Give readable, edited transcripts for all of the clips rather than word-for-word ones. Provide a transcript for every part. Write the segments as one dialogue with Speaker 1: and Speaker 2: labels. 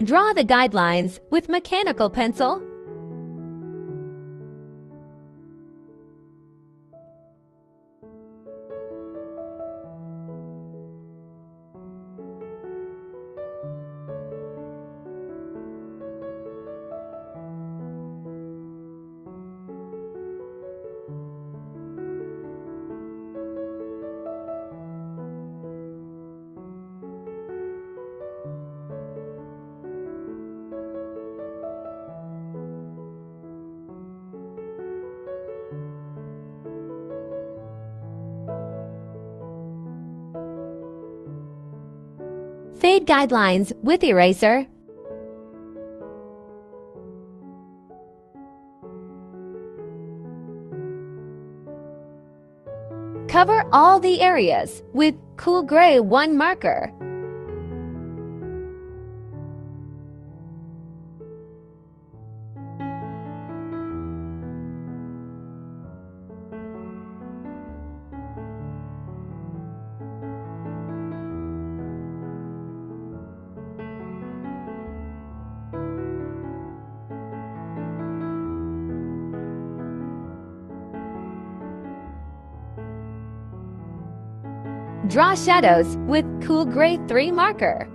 Speaker 1: Draw the guidelines with mechanical pencil. Fade guidelines with eraser. Cover all the areas with cool gray 1 marker. Draw shadows with cool gray 3 marker.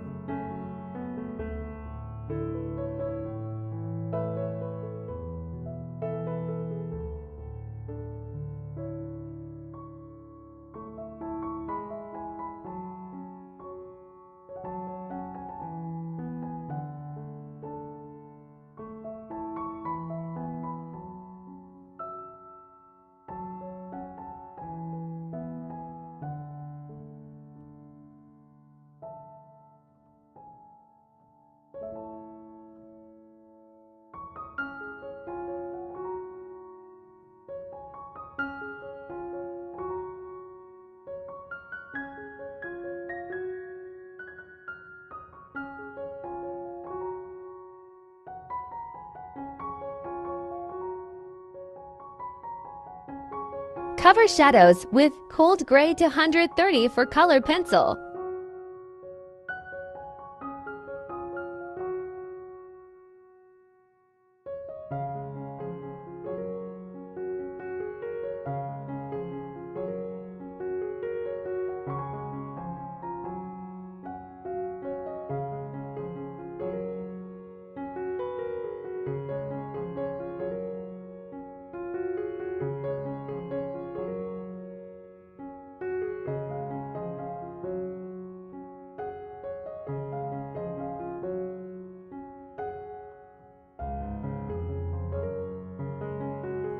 Speaker 1: Cover shadows with cold gray to 130 for color pencil.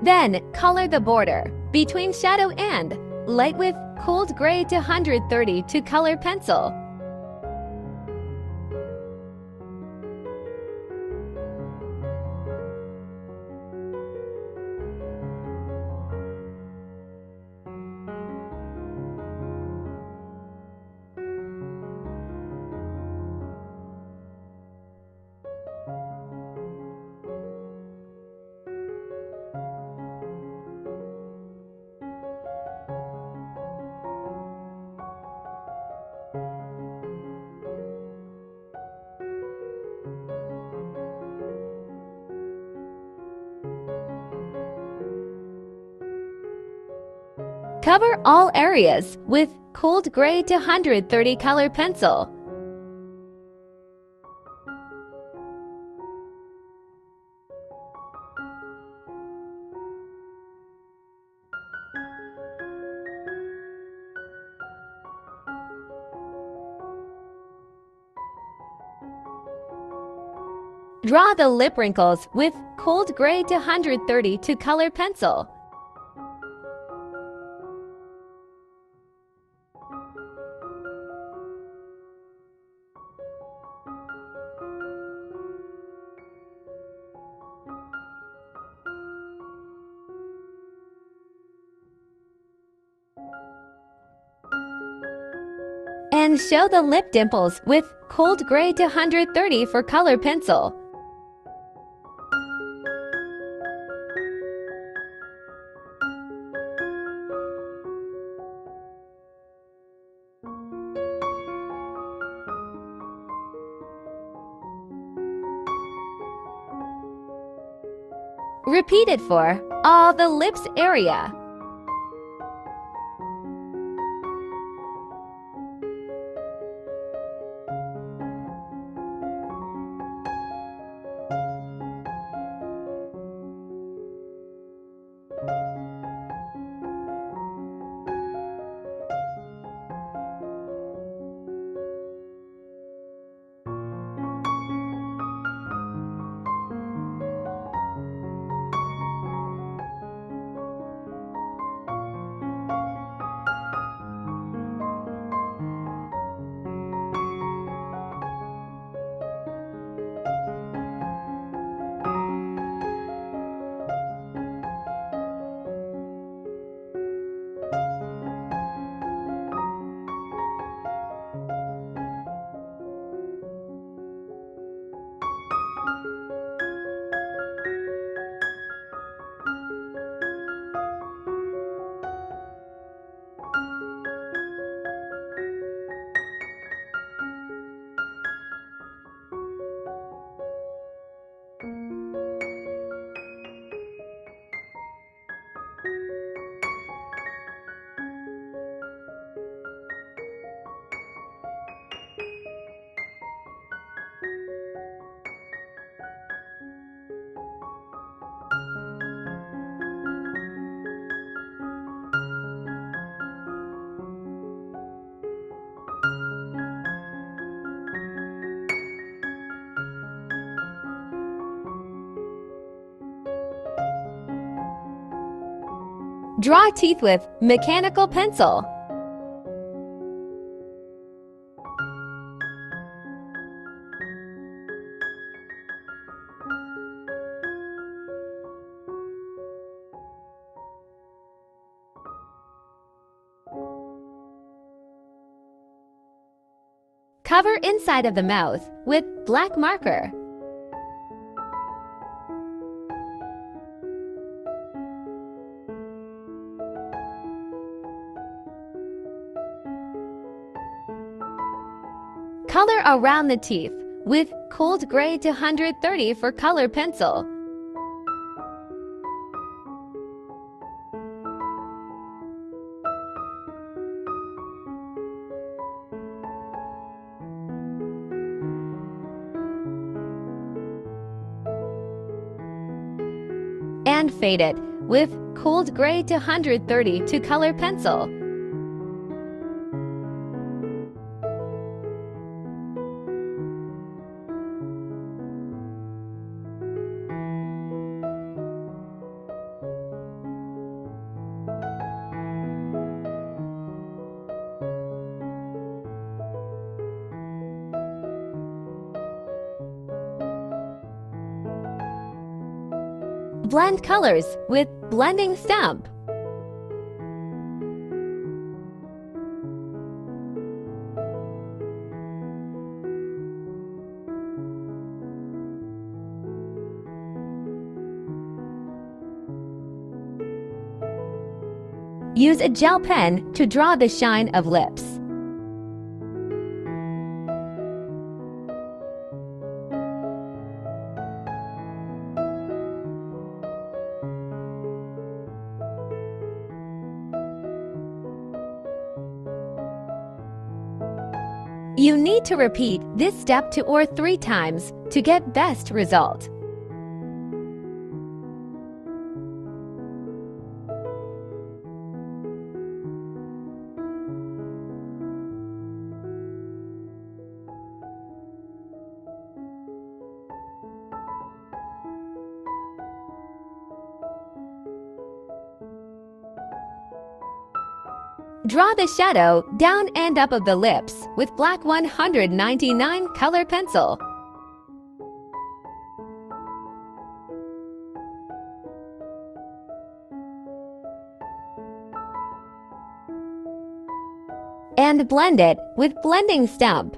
Speaker 1: Then, color the border between shadow and light with cold gray to 130 to color pencil. Cover all areas with cold gray to 130 color pencil. Draw the lip wrinkles with cold gray to 130 to color pencil. And show the lip dimples with cold gray to 130 for color pencil. Repeat it for all the lips area. Draw teeth with mechanical pencil. Cover inside of the mouth with black marker. Color around the teeth with cold gray to 130 for color pencil. And fade it with cold gray to 130 to color pencil. Blend colors with blending stamp. Use a gel pen to draw the shine of lips. You need to repeat this step 2 or 3 times to get best result. Draw the shadow down and up of the lips with black 199 color pencil. And blend it with blending stamp.